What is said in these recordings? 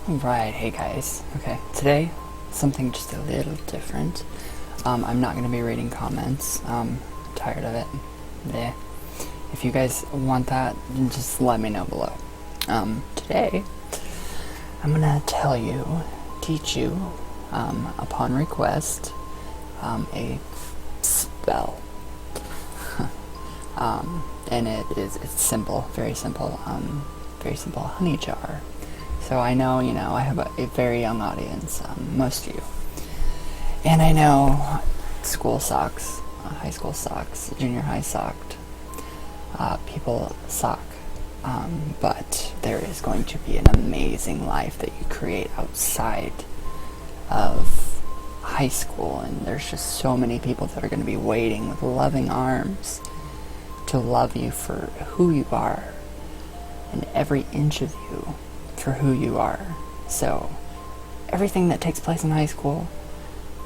Right, hey guys. Okay, today, something just a little different. I'm not going to be reading comments. Tired of it. Bleh. If you guys want that, then just let me know below. Today, I'm going to teach you, upon request, a spell. And it's simple, very simple honey jar. So I know, I have a very young audience, most of you. And I know school sucks, high school sucks, junior high sucked, people suck. But there is going to be an amazing life that you create outside of high school. And there's just so many people that are going to be waiting with loving arms to love you for who you are, and every inch of you for who you are. So everything that takes place in high school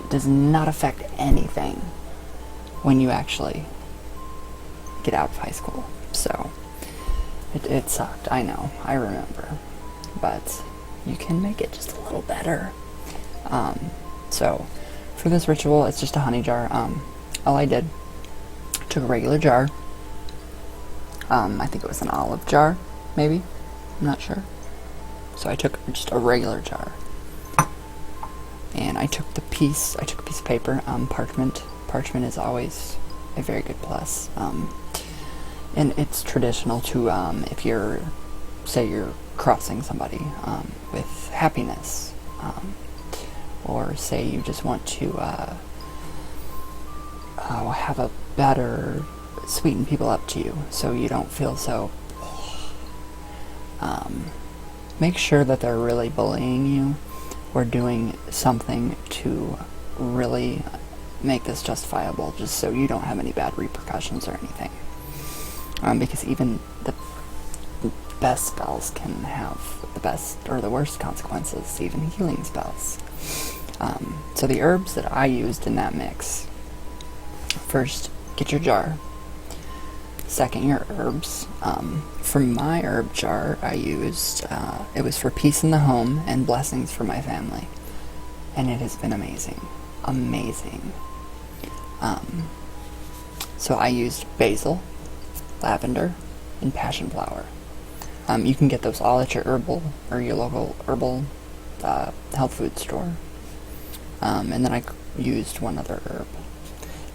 does not affect anything when you actually get out of high school. So it sucked, I know, I remember, but you can make it just a little better. So for this ritual, it's just a honey jar. All I did, took a regular jar, I think it was an olive jar, maybe, I'm not sure. So I took just a regular jar, and I took a piece of paper, parchment. Parchment is always a very good plus, and it's traditional to, if say you're crossing somebody, with happiness, or say you just want to, have a better, sweeten people up to you, so you don't feel so, make sure that they're really bullying you or doing something to really make this justifiable, just so you don't have any bad repercussions or anything. Because even the best spells can have the best or the worst consequences, even healing spells. So the herbs that I used in that mix: first, get your jar. Second, your herbs. For my herb jar, I used, it was for peace in the home and blessings for my family. And it has been amazing. Amazing. So I used basil, lavender, and passion flower. You can get those all at your herbal, or your local herbal health food store. And then I used one other herb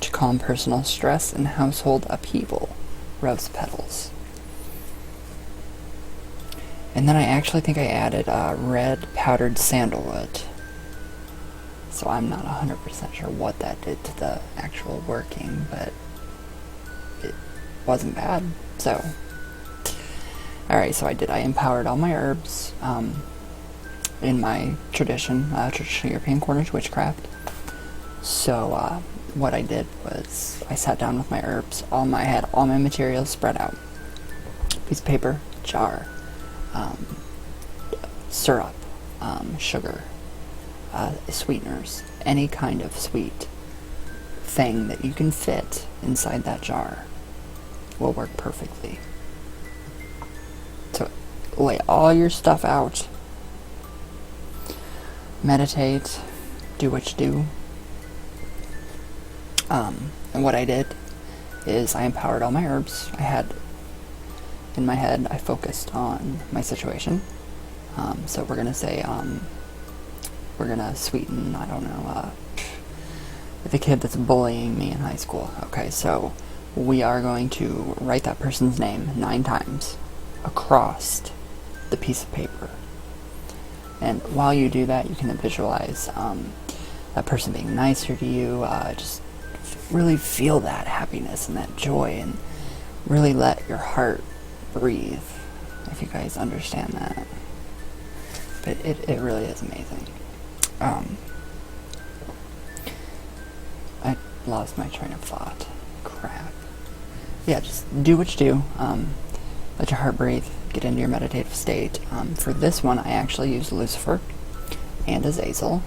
to calm personal stress and household upheaval: rose petals. And then I actually think I added red powdered sandalwood. So I'm not 100% sure what that did to the actual working, but it wasn't bad. So, alright, so I empowered all my herbs in my traditional European Cornish witchcraft. So what I did was I sat down with my herbs, I had all my materials spread out. Piece of paper, jar, syrup, sugar, sweeteners, any kind of sweet thing that you can fit inside that jar will work perfectly. So lay all your stuff out, meditate, do what you do. And what I did is I empowered all my herbs. In my head, I focused on my situation. So we're gonna say, we're gonna sweeten, I don't know, the kid that's bullying me in high school. Okay, so we are going to write that person's name 9 times across the piece of paper. And while you do that, you can visualize that person being nicer to you, just really feel that happiness and that joy, and really let your heart breathe, if you guys understand that. But it really is amazing. I lost my train of thought. Crap. Yeah, just do what you do. Let your heart breathe. Get into your meditative state. For this one, I actually used Lucifer and Azazel.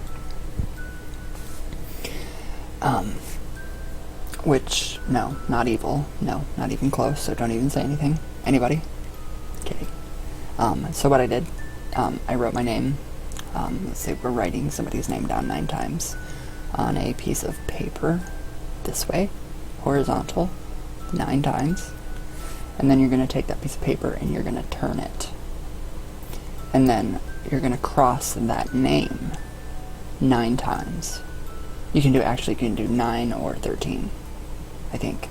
Which, no, not evil. No, not even close, so don't even say anything. Anybody? Kidding. So what I did, I wrote my name Let's say we're writing somebody's name down 9 times on a piece of paper this way, horizontal, 9 times. And then you're going to take that piece of paper and you're going to turn it. And then you're going to cross that name 9 times. You can do 9 or 13, I think.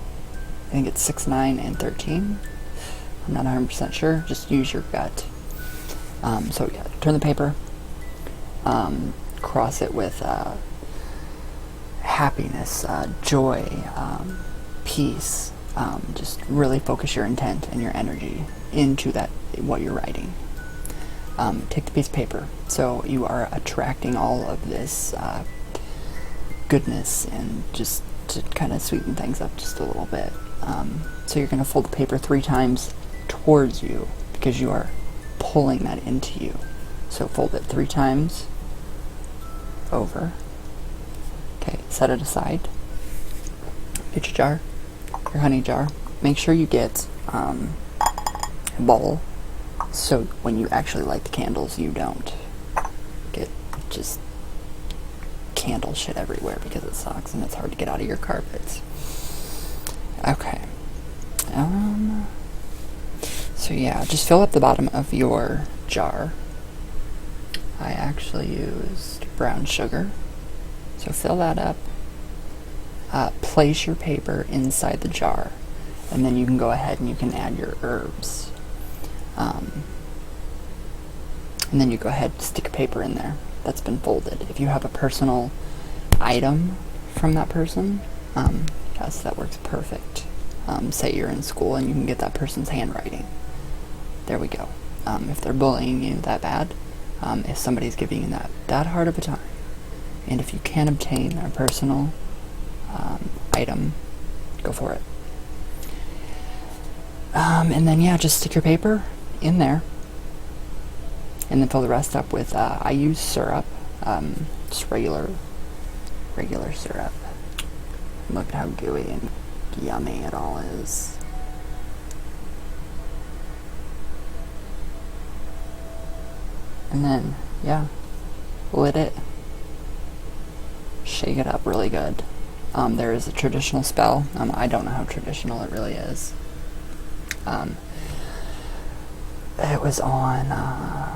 I think it's 6, 9, and 13. I'm not 100% sure. Just use your gut. So yeah, turn the paper. Cross it with happiness, joy, peace. Just really focus your intent and your energy into that, what you're writing. Take the piece of paper. So you are attracting all of this goodness, and just to kind of sweeten things up just a little bit. So you're going to fold the paper 3 times towards you, because you are pulling that into you. So fold it 3 times over. Okay, set it aside. Get your jar, your honey jar. Make sure you get a bowl, so when you actually light the candles, you don't get just candle shit everywhere, because it sucks and it's hard to get out of your carpets. Okay. So yeah, just fill up the bottom of your jar. I actually used brown sugar. So fill that up. Place your paper inside the jar, and then you can go ahead and you can add your herbs. And then you go ahead and stick a paper in there that's been folded. If you have a personal item from that person, yes, that works perfect. Say you're in school and you can get that person's handwriting. There we go. If they're bullying you that bad, if somebody's giving you that hard of a time, and if you can obtain a personal item, go for it. And then yeah, just stick your paper in there, and then fill the rest up with I use syrup, just regular syrup. Look at how gooey and yummy it all is. And then yeah, lid it, shake it up really good. There is a traditional spell. I don't know how traditional it really is. It was on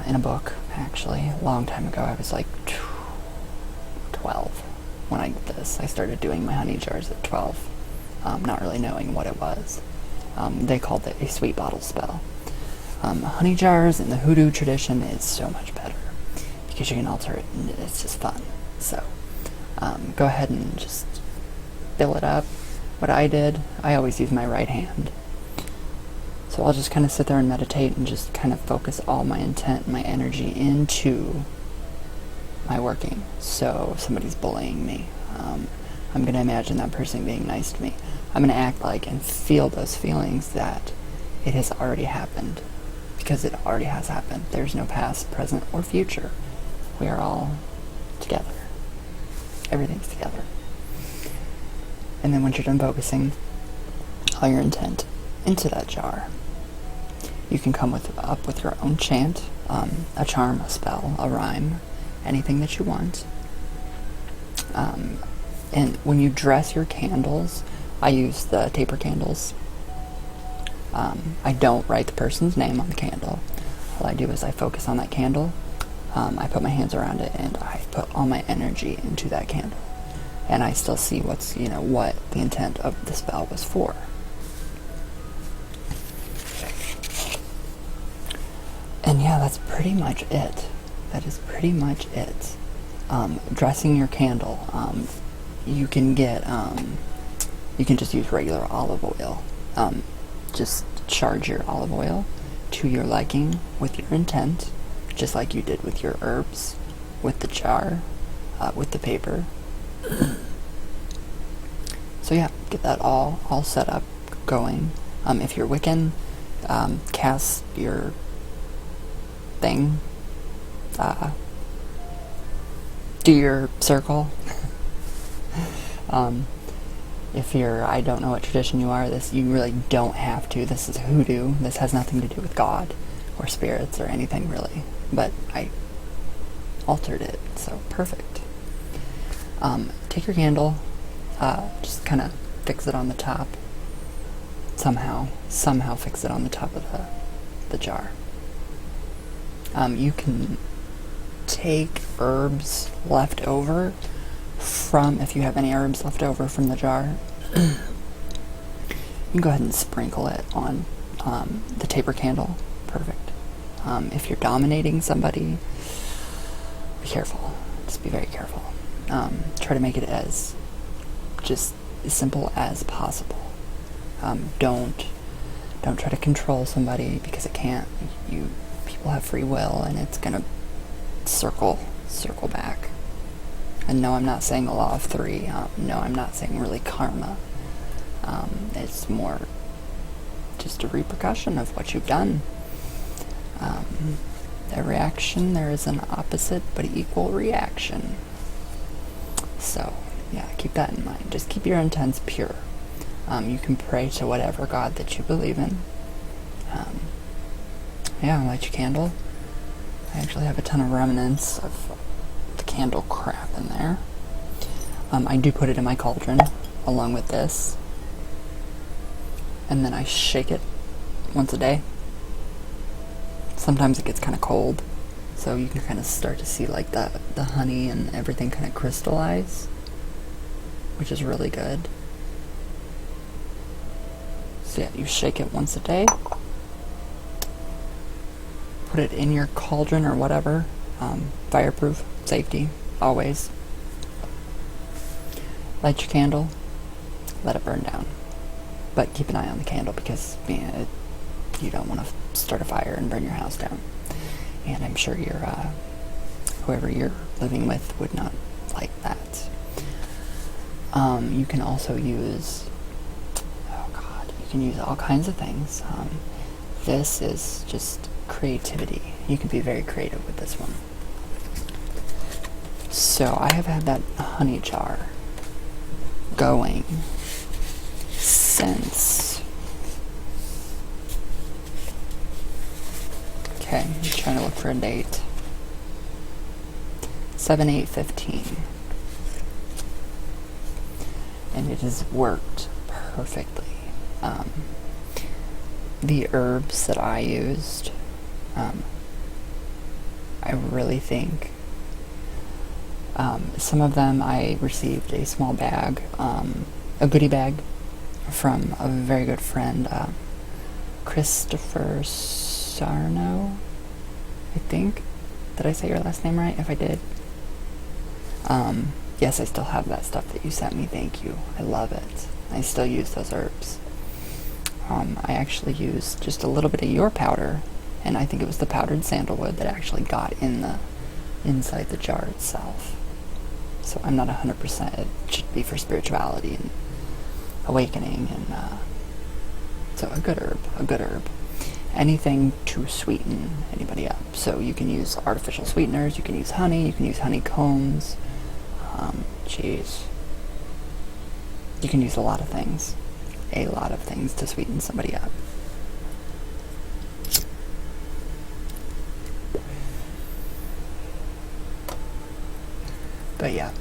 in a book, actually, a long time ago. I was like 12 when I did this. I started doing my honey jars at 12, not really knowing what it was. They called it a sweet bottle spell. Honey jars in the hoodoo tradition is so much better, because you can alter it and it's just fun. So go ahead and just fill it up. What I did, I always use my right hand. So I'll just kind of sit there and meditate and just kind of focus all my intent and my energy into my working. So if somebody's bullying me, I'm going to imagine that person being nice to me. I'm going to act like and feel those feelings that it has already happened, because it already has happened. There's no past, present, or future. We are all together. Everything's together. And then once you're done focusing all your intent into that jar, you can come up with your own chant, a charm, a spell, a rhyme, anything that you want. And when you dress your candles, I use the taper candles. I don't write the person's name on the candle. All I do is I focus on that candle, I put my hands around it, and I put all my energy into that candle. And I still see what the intent of the spell was for. And yeah, that's pretty much it. That is pretty much it. Dressing your candle, you can get, you can just use regular olive oil. Just charge your olive oil to your liking with your intent, just like you did with your herbs, with the jar, with the paper. So yeah, get that all set up, going. If you're Wiccan, cast your thing, do your circle. If you're, I don't know what tradition you are, you really don't have to. This is hoodoo. This has nothing to do with God or spirits or anything really. But I altered it. So perfect. Take your candle, just kind of fix it on the top. Somehow fix it on the top of the jar. You can take herbs left over if you have any herbs left over from the jar, you can go ahead and sprinkle it on the taper candle. Perfect. If you're dominating somebody, be careful. Just be very careful. Try to make it as just as simple as possible. Don't try to control somebody, because it can't. People have free will, and it's gonna circle back. And no, I'm not saying the law of three. No, I'm not saying really karma. It's more just a repercussion of what you've done. Every action, there is an opposite but equal reaction. So, yeah, keep that in mind. Just keep your intents pure. You can pray to whatever God that you believe in. Light your candle. I actually have a ton of remnants of the candle crap in there. I do put it in my cauldron along with this. And then I shake it once a day. Sometimes it gets kind of cold, so you can kind of start to see like the honey and everything kind of crystallize, which is really good. So yeah, you shake it once a day. Put it in your cauldron or whatever. Fireproof, safety, always. Light your candle, let it burn down. But keep an eye on the candle, because you don't want to start a fire and burn your house down. And I'm sure whoever you're living with would not like that. You can also use, you can use all kinds of things. This is just creativity. You can be very creative with this one. So I have had that honey jar going since, I'm trying to look for a date, 7/8/15, and it has worked perfectly. The herbs that I used, I really think some of them I received a small bag, a goodie bag from a very good friend, Christopher Sarno, I think. Did I say your last name right? If I did. Yes, I still have that stuff that you sent me. Thank you. I love it. I still use those herbs. I actually used just a little bit of your powder, and I think it was the powdered sandalwood that actually got inside the jar itself. So I'm not 100%. It should be for spirituality and awakening, and so a good herb. Anything to sweeten anybody up. So you can use artificial sweeteners, you can use honey, you can use honeycombs. You can use a lot of things to sweeten somebody up. But yeah,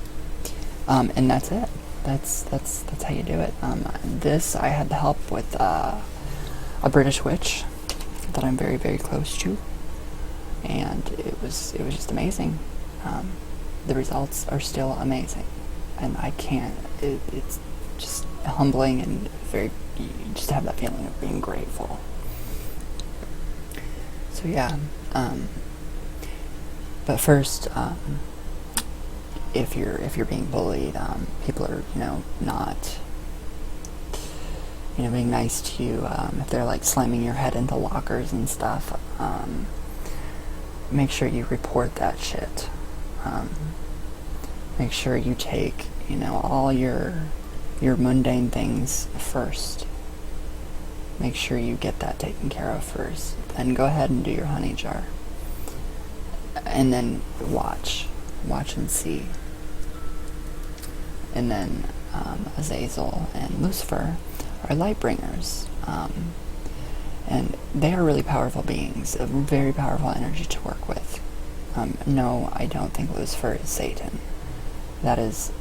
and that's it. That's how you do it. This, I had the help with a British witch that I'm very, very close to, and it was just amazing. The results are still amazing, and I can't. It's just humbling and very. You just have that feeling of being grateful. So yeah. But first, if you're being bullied, people are not being nice to you. If they're like slamming your head into lockers and stuff, make sure you report that shit. Make sure you take all your mundane things first. Make sure you get that taken care of first. Then go ahead and do your honey jar. And then watch and see. And then Azazel and Lucifer are light bringers. And they are really powerful beings, a very powerful energy to work with. No, I don't think Lucifer is Satan. That is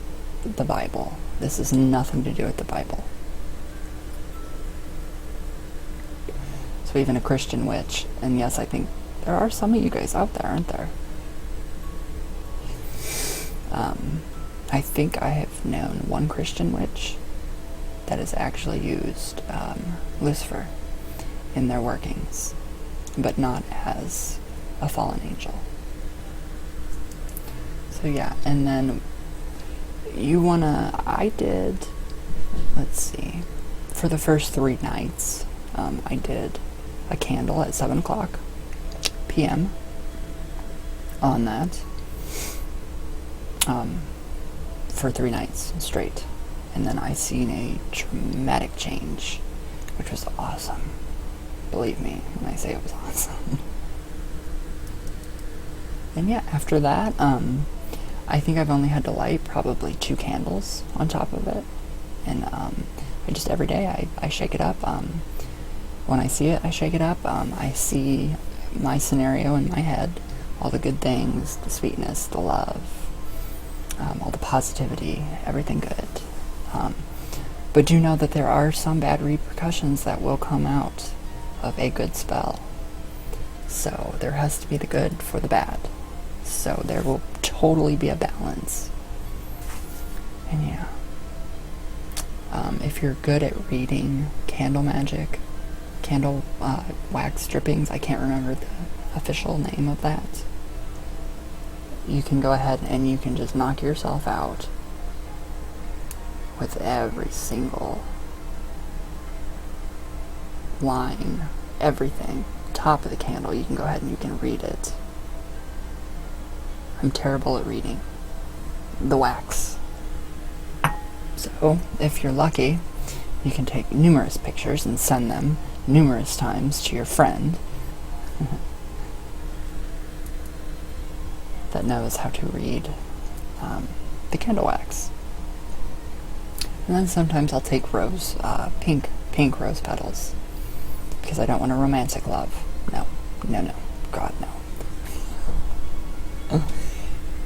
the Bible. This has nothing to do with the Bible. So even a Christian witch, and yes, I think there are some of you guys out there, aren't there? I think I have known one Christian witch that has actually used Lucifer in their workings, but not as a fallen angel. So yeah, and then I did, let's see, for the first 3 nights, I did a candle at 7 o'clock p.m. on that, for 3 nights straight. And then I seen a dramatic change, which was awesome. Believe me when I say it was awesome. And yeah, after that, I think I've only had to light probably 2 candles on top of it. And I just, every day, I shake it up. When I see it, I shake it up. I see my scenario in my head, all the good things, the sweetness, the love, all the positivity, everything good. But do know that there are some bad repercussions that will come out of a good spell. So there has to be the good for the bad. So there will totally be a balance. And yeah. If you're good at reading candle magic, candle wax drippings, I can't remember the official name of that, you can go ahead and you can just knock yourself out with every single line, everything, top of the candle. You can go ahead and you can read it. I'm terrible at reading the wax. So, if you're lucky, you can take numerous pictures and send them numerous times to your friend that knows how to read the candle wax. And then sometimes I'll take pink rose petals, because I don't want a romantic love. No, God, no.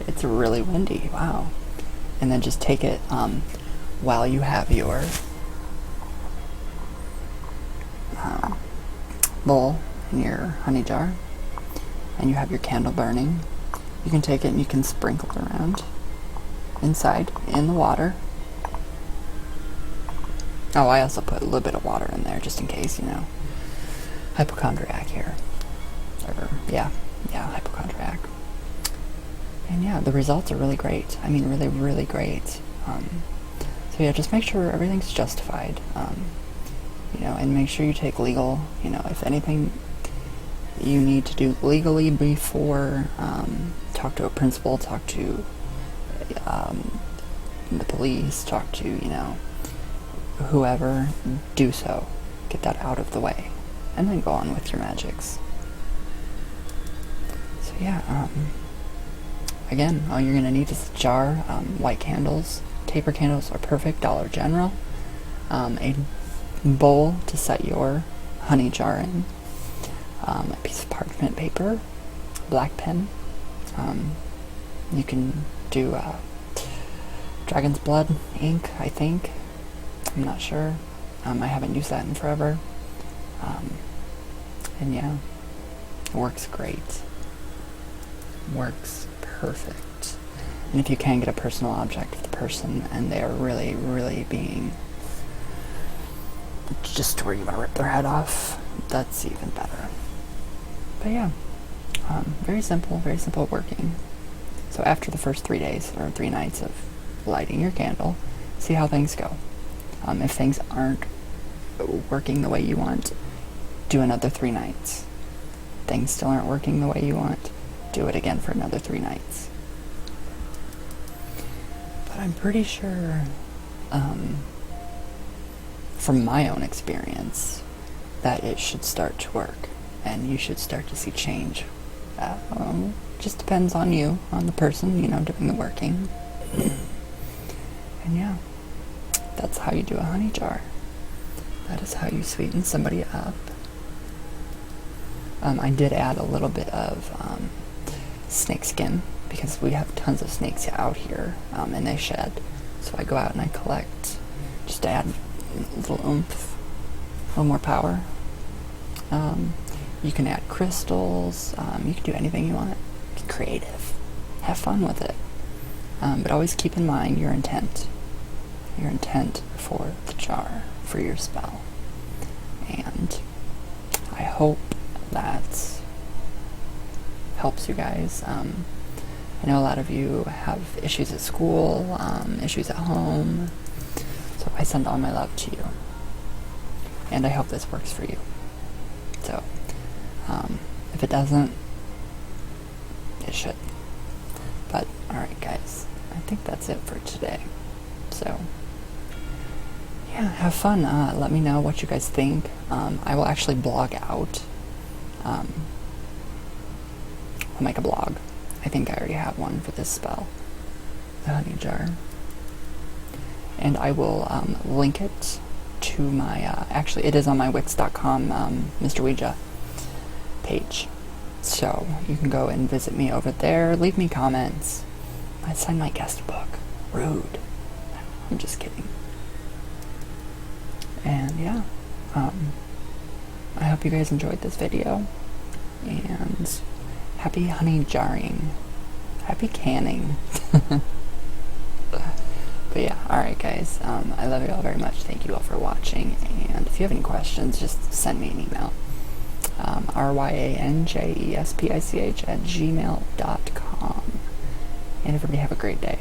It's really windy, wow. And then just take it while you have your bowl in your honey jar, and you have your candle burning. You can take it and you can sprinkle it around inside in the water. Oh, I also put a little bit of water in there just in case, hypochondriac here. Hypochondriac. And yeah, the results are really great. I mean, really, really great. So yeah, just make sure everything's justified. And make sure you take legal, if anything you need to do legally before, talk to a principal, talk to the police, talk to, whoever, do so. Get that out of the way. And then go on with your magics. So yeah, again, all you're going to need is a jar, white candles. Taper candles are perfect, Dollar General. A bowl to set your honey jar in. A piece of parchment paper, black pen. You can do dragon's blood ink, I think. I'm not sure. I haven't used that in forever. And yeah, it works great. Works perfect. And if you can get a personal object of the person and they are really, really being just where you want to rip their head off, that's even better. But yeah, very simple working. So after the first 3 days or 3 nights of lighting your candle, see how things go. If things aren't working the way you want, do another 3 nights. Things still aren't working the way you want, do it again for another 3 nights. But I'm pretty sure, from my own experience, that it should start to work, and you should start to see change. Just depends on you, on the person, doing the working. And yeah, that's how you do a honey jar. That is how you sweeten somebody up. I did add a little bit of snake skin, because we have tons of snakes out here, and they shed. So I go out and I collect, just to add a little oomph, a little more power. You can add crystals, you can do anything you want. Be creative. Have fun with it. But always keep in mind your intent. Your intent for the jar, for your spell. And I hope that helps you guys. I know a lot of you have issues at school, issues at home, so I send all my love to you. And I hope this works for you. So, if it doesn't, it should. But, alright guys, I think that's it for today. So, yeah, have fun. Let me know what you guys think. I will actually blog out. I'll make a blog. I think I already have one for this spell, the honey jar. And I will link it to my, actually it is on my wix.com Mr. Ouija page. So you can go and visit me over there, leave me comments. I sign my guest book. Rude. I'm just kidding. And yeah, I hope you guys enjoyed this video, and happy honey jarring, happy canning. But yeah, alright guys, I love you all very much. Thank you all for watching, and if you have any questions, just send me an email. ryanjespich@gmail.com. And everybody have a great day.